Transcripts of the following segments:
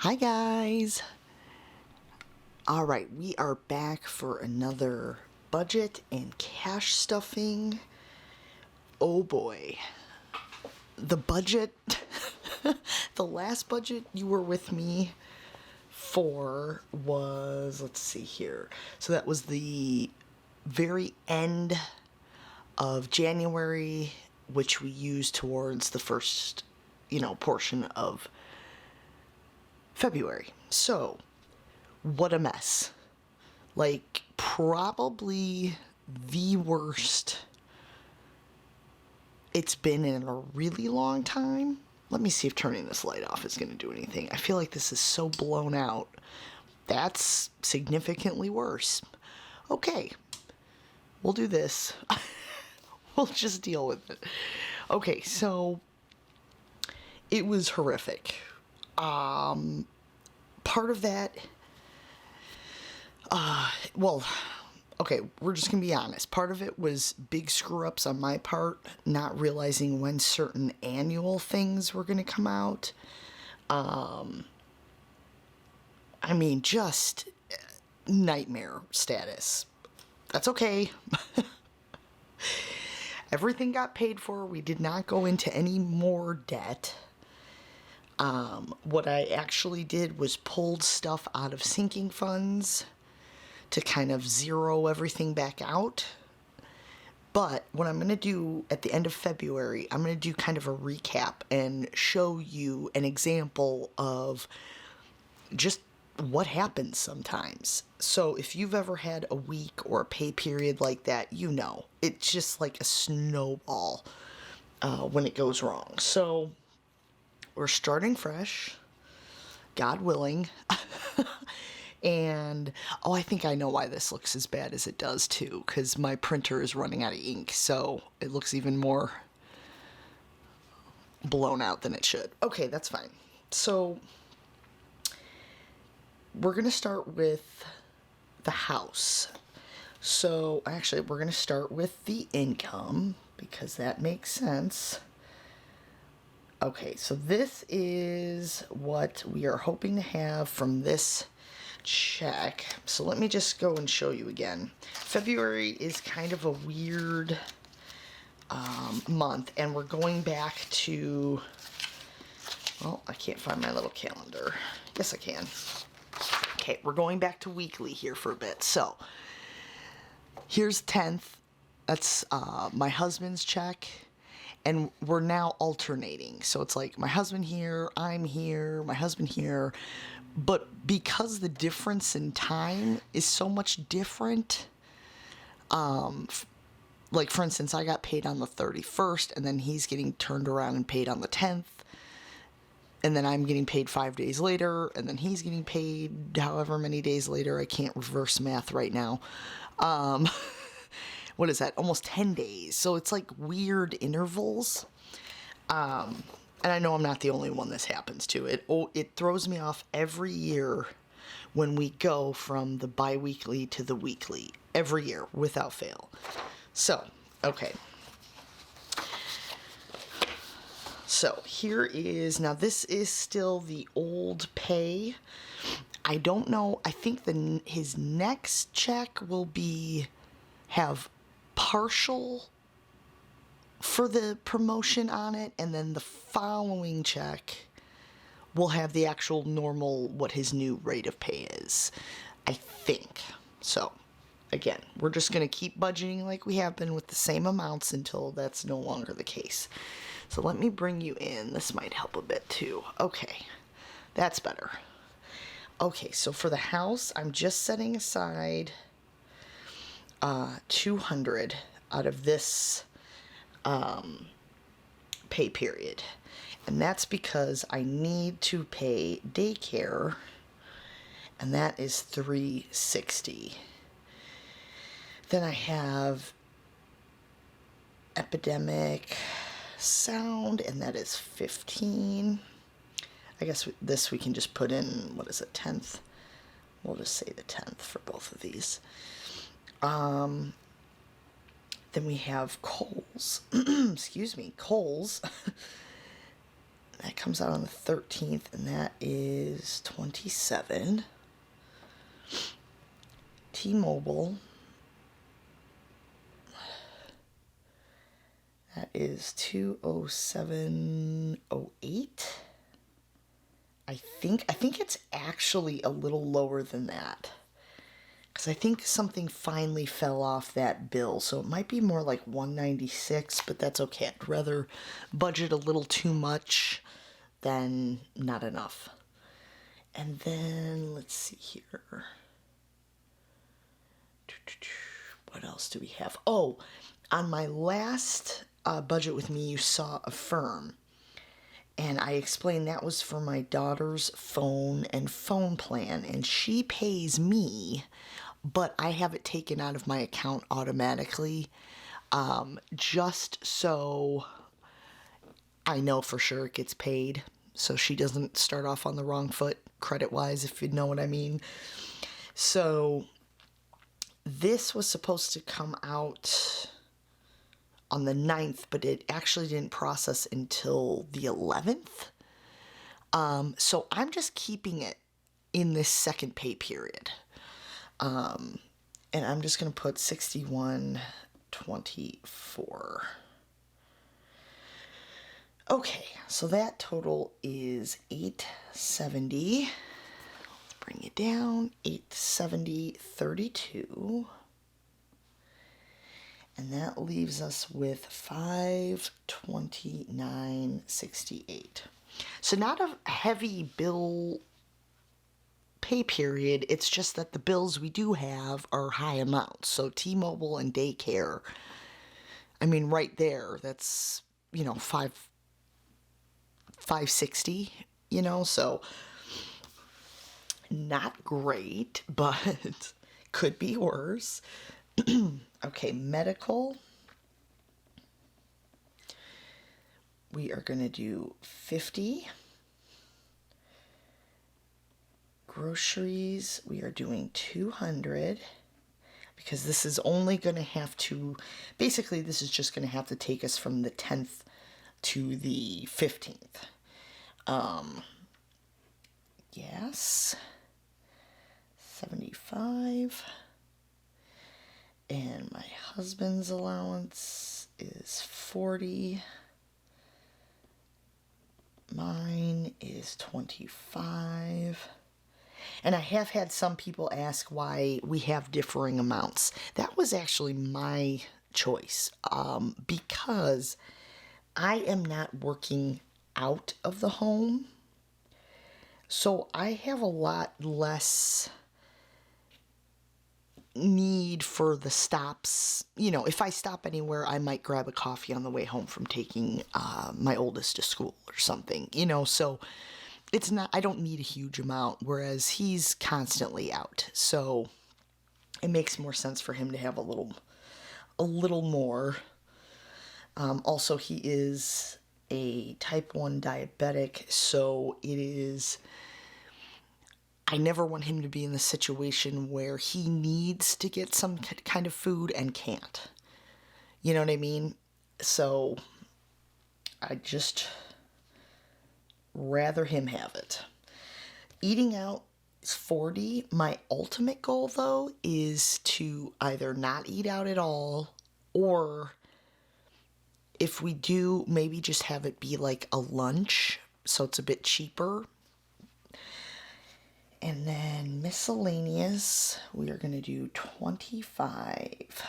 Hi guys! Alright, we are back for another budget and cash stuffing. Oh boy. The budget, the last budget you were with me for was, let's see here. So that was the very end of January, which we used towards the first, portion of February. So, what a mess. Like, probably the worst it's been in a really long time. Let me see if turning this light off is going to do anything. I feel like this is so blown out. That's significantly worse. Okay, we'll do this. We'll just deal with it. Okay, so it was horrific. Part of that, okay, we're just gonna be honest. Part of it was big screw ups on my part, not realizing when certain annual things were gonna come out. Just nightmare status. That's okay. Everything got paid for. We did not go into any more debt. What I actually did was pulled stuff out of sinking funds to kind of zero everything back out. But what I'm going to do at the end of February, I'm going to do kind of a recap and show you an example of just what happens sometimes. So if you've ever had a week or a pay period like that, it's just like a snowball when it goes wrong. So we're starting fresh, God willing. And, I think I know why this looks as bad as it does too, because my printer is running out of ink, so it looks even more blown out than it should. Okay, that's fine. So, we're going to start with the house. So, actually, we're going to start with the income, because that makes sense. Okay, so this is what we are hoping to have from this check. So let me just go and show you again. February is kind of a weird month, and we're going back to, I can't find my little calendar. Yes, I can. Okay, we're going back to weekly here for a bit. So here's 10th. That's my husband's check. And we're now alternating. So it's like my husband here, I'm here, my husband here. But because the difference in time is so much different, like for instance, I got paid on the 31st, and then he's getting turned around and paid on the 10th. And then I'm getting paid 5 days later, and then he's getting paid however many days later. I can't reverse math right now. What is that? Almost 10 days. So it's like weird intervals. And I know I'm not the only one this happens to. It throws me off every year when we go from the bi-weekly to the weekly. Every year, without fail. So, okay. So, here is, now this is still the old pay. I don't know, I think his next check will have partial for the promotion on it, and then the following check will have the actual normal, what his new rate of pay is, I think. So, again, we're just going to keep budgeting like we have been with the same amounts until that's no longer the case. So let me bring you in. This might help a bit too. Okay, that's better. Okay, so for the house, I'm just setting aside $200 out of this pay period, and that's because I need to pay daycare, and that is $360. Then I have epidemic sound, and that is $15. I guess this we can just put in, what is it, 10th? We'll just say the 10th for both of these. Then we have Kohl's. Excuse me, Kohl's. That comes out on the 13th, and that is 27. T-Mobile, that is 20708. I think it's actually a little lower than that, because I think something finally fell off that bill, so it might be more like 196, but that's okay. I'd rather budget a little too much than not enough. And then let's see here. What else do we have? Oh, on my last budget with me, you saw Affirm. And I explained that was for my daughter's phone and phone plan. And she pays me, but I have it taken out of my account automatically. Just so I know for sure it gets paid. So she doesn't start off on the wrong foot, credit-wise, if you know what I mean. So this was supposed to come out on the 9th, but it actually didn't process until the 11th. So I'm just keeping it in this second pay period. And I'm just going to put 6124. Okay, so that total is 870. Let's bring it down. 870.32. And that leaves us with 529.68. So not a heavy bill pay period. It's just that the bills we do have are high amounts. So T-Mobile and daycare, I mean, right there, that's, 560, so not great, but could be worse. Okay, medical. We are going to do 50. Groceries, we are doing 200. Because this is only going to have to, basically this is just going to have to take us from the 10th to the 15th. Yes. 75. And my husband's allowance is 40. Mine is 25. And I have had some people ask why we have differing amounts. That was actually my choice, because I am not working out of the home. So I have a lot less need for the stops. If I stop anywhere, I might grab a coffee on the way home from taking my oldest to school or something, so it's not, I don't need a huge amount, whereas he's constantly out. So it makes more sense for him to have a little more. Also, he is a type 1 diabetic, so I never want him to be in the situation where he needs to get some kind of food and can't. You know what I mean? So I just rather him have it. Eating out is 40. My ultimate goal, though, is to either not eat out at all, or if we do, maybe just have it be like a lunch, so it's a bit cheaper. And then miscellaneous, we are going to do 25.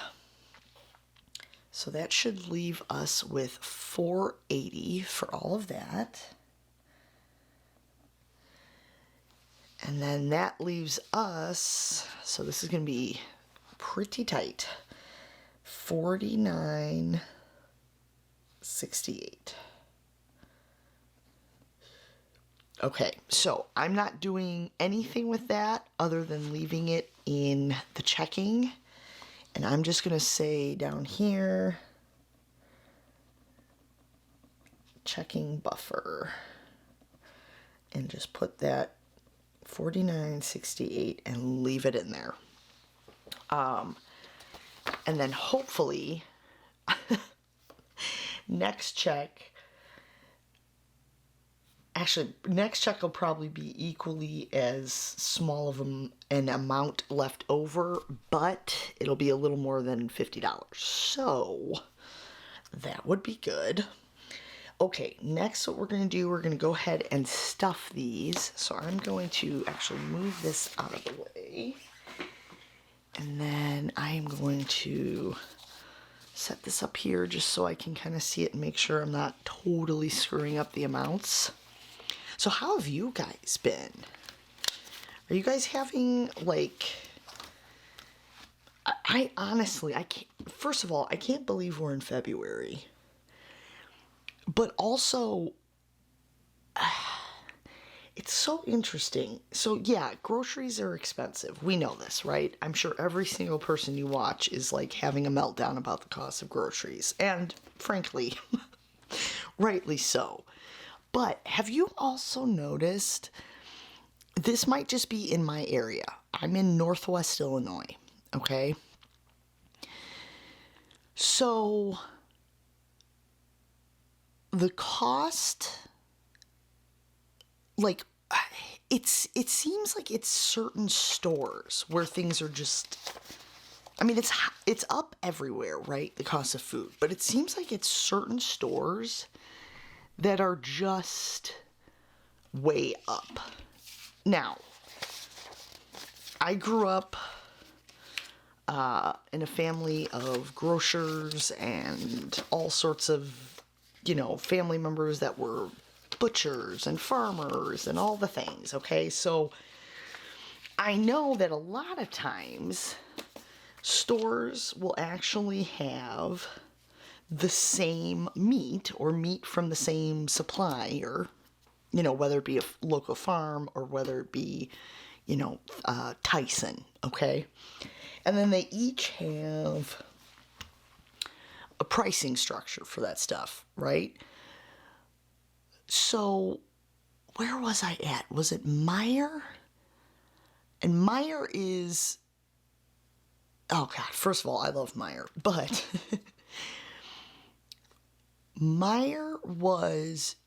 So that should leave us with 480 for all of that. And then that leaves us, so this is going to be pretty tight, 49.68. Okay, so I'm not doing anything with that other than leaving it in the checking. And I'm just going to say down here, checking buffer. And just put that 49.68 and leave it in there. And then hopefully, next check, Actually, next check will probably be equally as small of an amount left over, but it'll be a little more than $50. So that would be good. Okay, next what we're going to do, we're going to go ahead and stuff these. So I'm going to actually move this out of the way. And then I am going to set this up here just so I can kind of see it and make sure I'm not totally screwing up the amounts. So how have you guys been? Are you guys having, like... I honestly, I can't... First of all, I can't believe we're in February. But also, it's so interesting. So yeah, groceries are expensive. We know this, right? I'm sure every single person you watch is like having a meltdown about the cost of groceries. And frankly, rightly so. But have you also noticed, this might just be in my area. I'm in Northwest Illinois, okay? So the cost, like, it seems like it's certain stores where things are just, I mean, it's up everywhere, right? The cost of food. But it seems like it's certain stores that are just way up. Now, I grew up in a family of grocers and all sorts of, you know, family members that were butchers and farmers and all the things, okay? So I know that a lot of times stores will actually have the same meat or meat from the same supplier, you know, whether it be a local farm or whether it be, you know, Tyson, okay? And then they each have a pricing structure for that stuff, right? So, where was I at? Was it Meijer? And Meijer is, oh God, first of all, I love Meijer, but Meijer was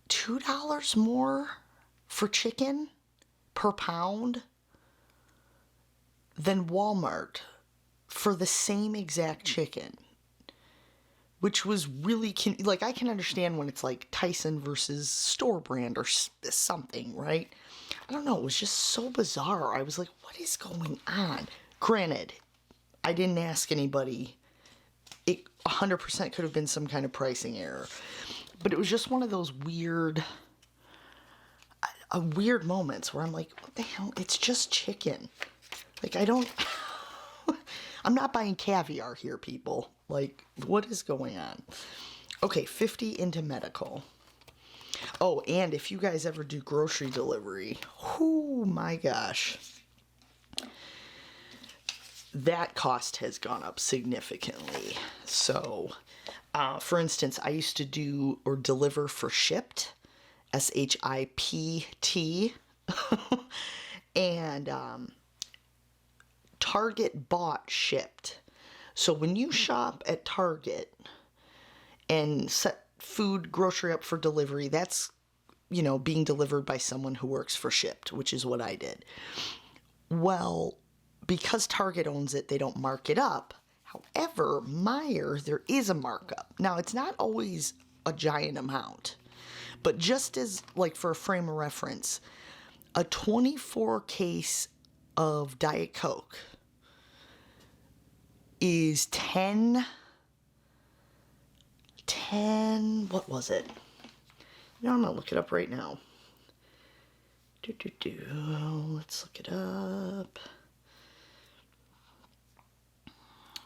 $2 more for chicken per pound than Walmart for the same exact chicken. Which was really, like, I can understand when it's like Tyson versus store brand or something, right? I don't know, it was just so bizarre. I was like, what is going on? Granted, I didn't ask anybody. It 100% could have been some kind of pricing error. But it was just one of those weird moments where I'm like, what the hell? It's just chicken. Like, I'm not buying caviar here, people. Like, what is going on? Okay, 50 into medical. Oh, and if you guys ever do grocery delivery, oh my gosh. That cost has gone up significantly. So, for instance, I used to do or deliver for Shipt, SHIPT, and Target bought Shipt. So when you shop at Target and set food grocery up for delivery, that's, you know, being delivered by someone who works for Shipt, which is what I did. Well, because Target owns it, they don't mark it up. However, Meijer, there is a markup. Now, it's not always a giant amount, but just as, like, for a frame of reference, a 24 case of Diet Coke is 10, what was it? You know, I'm going to look it up right now. Let's look it up.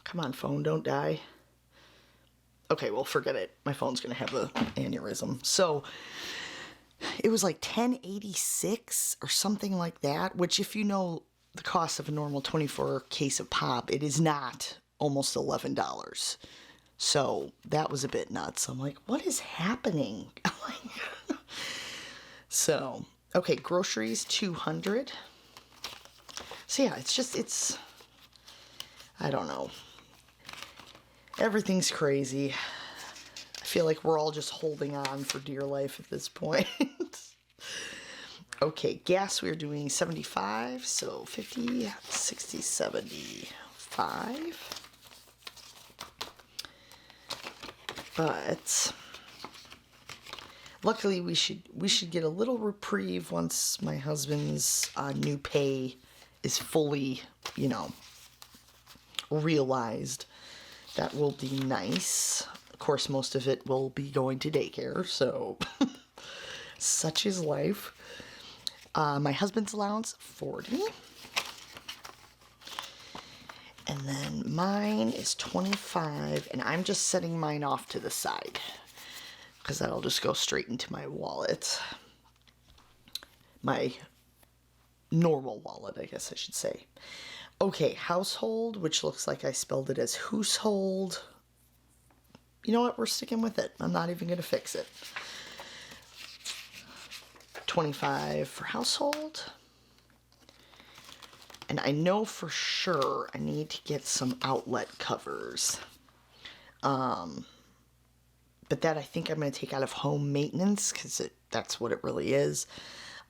Come on, phone, don't die. Okay, well, forget it. My phone's going to have an aneurysm. So, it was like $10.86 or something like that, which if you know the cost of a normal 24 case of pop, it is not almost $11. So that was a bit nuts. I'm like, what is happening? So, okay, groceries, $200. So yeah, it's, I don't know. Everything's crazy. I feel like we're all just holding on for dear life at this point. Okay, gas we're doing 75, so 50, 60, 75. But luckily we should get a little reprieve once my husband's new pay is fully, realized. That will be nice. Of course, most of it will be going to daycare, so such is life. My husband's allowance, 40. And then mine is 25, and I'm just setting mine off to the side because that'll just go straight into my wallet. My normal wallet, I guess I should say. Okay, household, which looks like I spelled it as household. You know what? We're sticking with it. I'm not even going to fix it. 25 for household. And I know for sure I need to get some outlet covers. But that I think I'm going to take out of home maintenance because that's what it really is.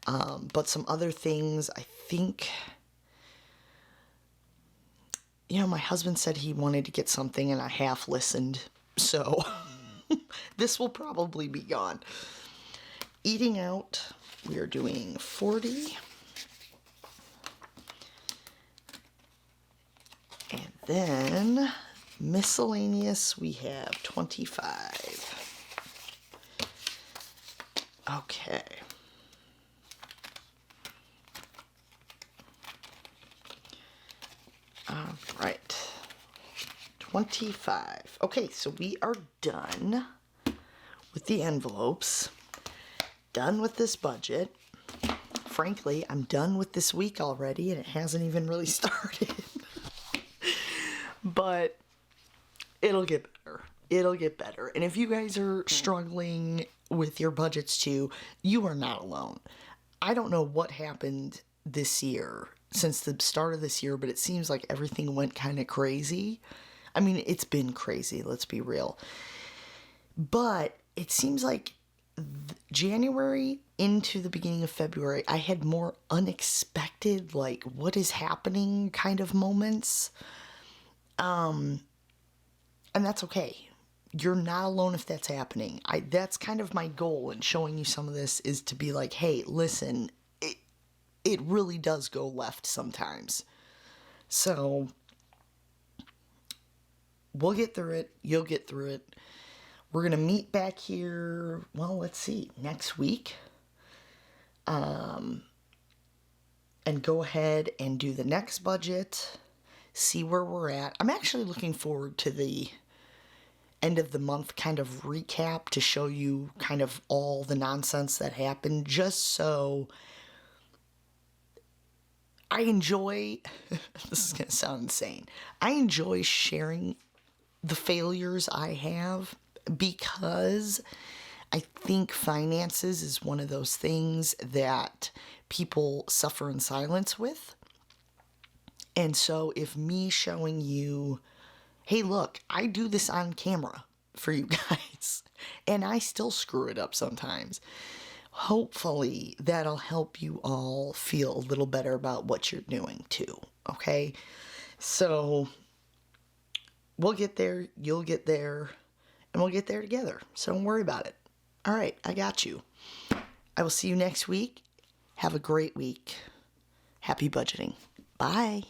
But some other things, I think... my husband said he wanted to get something and I half listened. So this will probably be gone. Eating out, we are doing 40. And then miscellaneous, we have 25. Okay. All right. 25. Okay, so we are done with the envelopes. Done with this budget. Frankly, I'm done with this week already, and it hasn't even really started. But it'll get better. It'll get better. And if you guys are struggling with your budgets too, you are not alone. I don't know what happened this year, since the start of this year, but it seems like everything went kind of crazy. I mean, it's been crazy, let's be real. But it seems like January into the beginning of February, I had more unexpected, like, what is happening kind of moments. And that's okay. You're not alone if that's happening. That's kind of my goal in showing you some of this, is to be like, hey, listen, it really does go left sometimes. So we'll get through it. You'll get through it. We're going to meet back here, well, let's see, next week. And go ahead and do the next budget. See where we're at. I'm actually looking forward to the end of the month kind of recap to show you kind of all the nonsense that happened, just so I enjoy, this is going to sound insane, I enjoy sharing the failures I have, because I think finances is one of those things that people suffer in silence with. And so if me showing you, hey, look, I do this on camera for you guys, and I still screw it up sometimes, hopefully that'll help you all feel a little better about what you're doing too, okay? So we'll get there, you'll get there, and we'll get there together. So don't worry about it. All right, I got you. I will see you next week. Have a great week. Happy budgeting. Bye.